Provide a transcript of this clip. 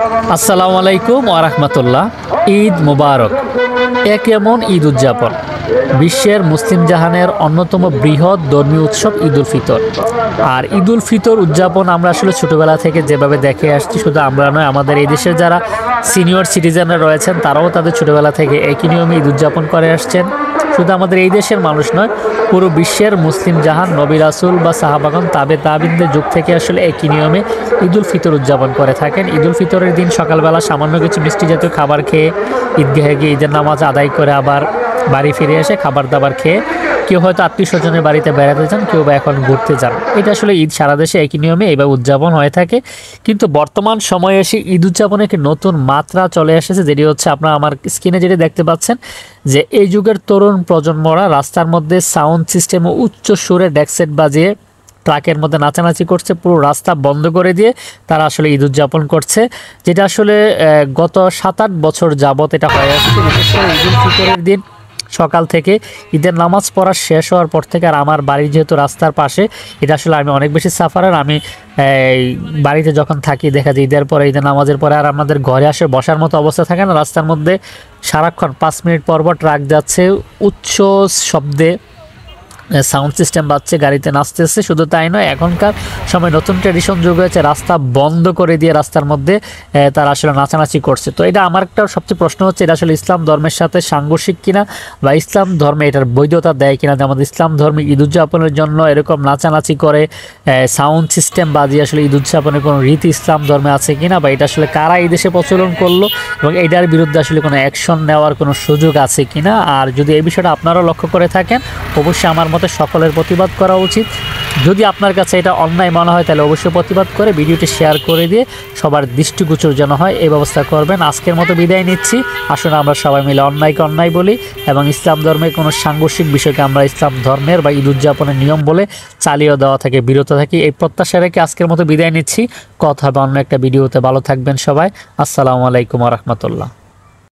আসসালামু আলাইকুম ওয়া রাহমাতুল্লাহ। ঈদ মুবারক। এক এমন ঈদ উদযাপন, বিশ্বের মুসলিম জাহানের অন্যতম বৃহৎ ধর্মীয় উৎসব ঈদ উল ফিতর। আর ঈদ উল ফিতর উদযাপন আমরা আসলে ছোটোবেলা থেকে যেভাবে দেখে আসছি, শুধু আমরা নয়, আমাদের এই দেশের যারা সিনিয়র সিটিজেনরা রয়েছেন তারাও তাদের ছোটোবেলা থেকে একই নিয়মে ঈদ উদযাপন করে আসছেন। শুধু আমাদের এই দেশের মানুষ নয়, পুরো বিশ্বের মুসলিম জাহান, নবী রাসূল বা সাহাবাগণ, তাবিনদের যুগ থেকে আসলে একই নিয়মে ঈদ উল ফিতর উদযাপন করে থাকেন। ঈদ উল ফিতরের দিন সকালবেলা সামান্য কিছু মিষ্টি জাতীয় খাবার খেয়ে ঈদগাহে গিয়ে ঈদের নামাজ আদায় করে আবার বাড়ি ফিরে এসে খাবার দাবার খেয়ে কেউ হয়তো আত্মীয় স্বজনের বাড়িতে বেড়াতে যান, কেউ বা এখন ঘুরতে যান। এটা আসলে ঈদ সারা দেশে একই নিয়মে এইভাবে উদযাপন হয়ে থাকে। কিন্তু বর্তমান সময়ে এসে ঈদ উদযাপনে একটি নতুন মাত্রা চলে এসেছে, যেটি হচ্ছে আপনারা আমার স্ক্রিনে যেটি দেখতে পাচ্ছেন, যে এই যুগের তরুণ প্রজন্মরা রাস্তার মধ্যে সাউন্ড সিস্টেম ও উচ্চ সুরে ডেকসেট বাজিয়ে ট্রাকের মধ্যে নাচানাচি করছে, পুরো রাস্তা বন্ধ করে দিয়ে তারা আসলে ঈদ উদযাপন করছে, যেটা আসলে গত 7-8 বছর যাবত এটা হয়ে আসছে। বিশেষ করে ঈদ উল ফিতরের দিন সকাল থেকে ঈদের নামাজ পড়া শেষ হওয়ার পর থেকে, আর আমার বাড়ির যেহেতু রাস্তার পাশে, এটা আসলে আমি অনেক বেশি সাফারার। আমি বাড়িতে যখন থাকি দেখা যায় ঈদের পরে, ঈদের নামাজের পরে আর আমাদের ঘরে আসে বসার মতো অবস্থা থাকে না। রাস্তার মধ্যে সারাক্ষণ 5 মিনিট পর পর ট্রাক যাচ্ছে, উচ্চ শব্দে সাউন্ড সিস্টেম বাজছে, গাড়িতে নাচতেছে। শুধু তাই নয়, এখনকার সময় নতুন ট্র্যাডিশন যুগ হয়েছে, রাস্তা বন্ধ করে দিয়ে রাস্তার মধ্যে তারা আসলে নাচানাচি করছে। তো এটা আমার একটা সবচেয়ে প্রশ্ন হচ্ছে, এটা আসলে ইসলাম ধর্মের সাথে সাংঘর্ষিক কিনা, বা ইসলাম ধর্মে এটার বৈধতা দেয় কিনা, যে আমাদের ইসলাম ধর্মে ঈদ উদযাপনের জন্য এরকম নাচানাচি করে সাউন্ড সিস্টেম বাজিয়ে আসলে ঈদ উদযাপনের কোনো রীতি ইসলাম ধর্মে আছে কিনা, বা এটা আসলে কারা এই দেশে প্রচলন করলো এবং এটার বিরুদ্ধে আসলে কোনো অ্যাকশন নেওয়ার কোনো সুযোগ আছে কিনা। আর যদি এই বিষয়টা আপনারাও লক্ষ্য করে থাকেন, অবশ্যই আমার মতে সকলের প্রতিবাদ করা উচিত। যদি আপনার কাছে এটা অন্যায় মনে হয়, তাহলে অবশ্যই প্রতিবাদ করে ভিডিওটি শেয়ার করে দিয়ে সবার দৃষ্টিগোচর যেন হয় এই ব্যবস্থা করবেন। আজকের মতো বিদায় নিচ্ছি। আসুন আমরা সবাই মিলে অন্যায়কে অন্যায় বলি এবং ইসলাম ধর্মের কোনো সাংঘর্ষিক বিষয়কে আমরা ইসলাম ধর্মের বা ঈদ উদযাপনের নিয়ম বলে চালিয়ে দেওয়া থেকে বিরত থাকি। এই প্রত্যাশা রেখে আজকের মতো বিদায় নিচ্ছি। কথা হবে অন্য একটা ভিডিওতে। ভালো থাকবেন সবাই। আসসালামু আলাইকুম ওয়া রাহমাতুল্লাহ।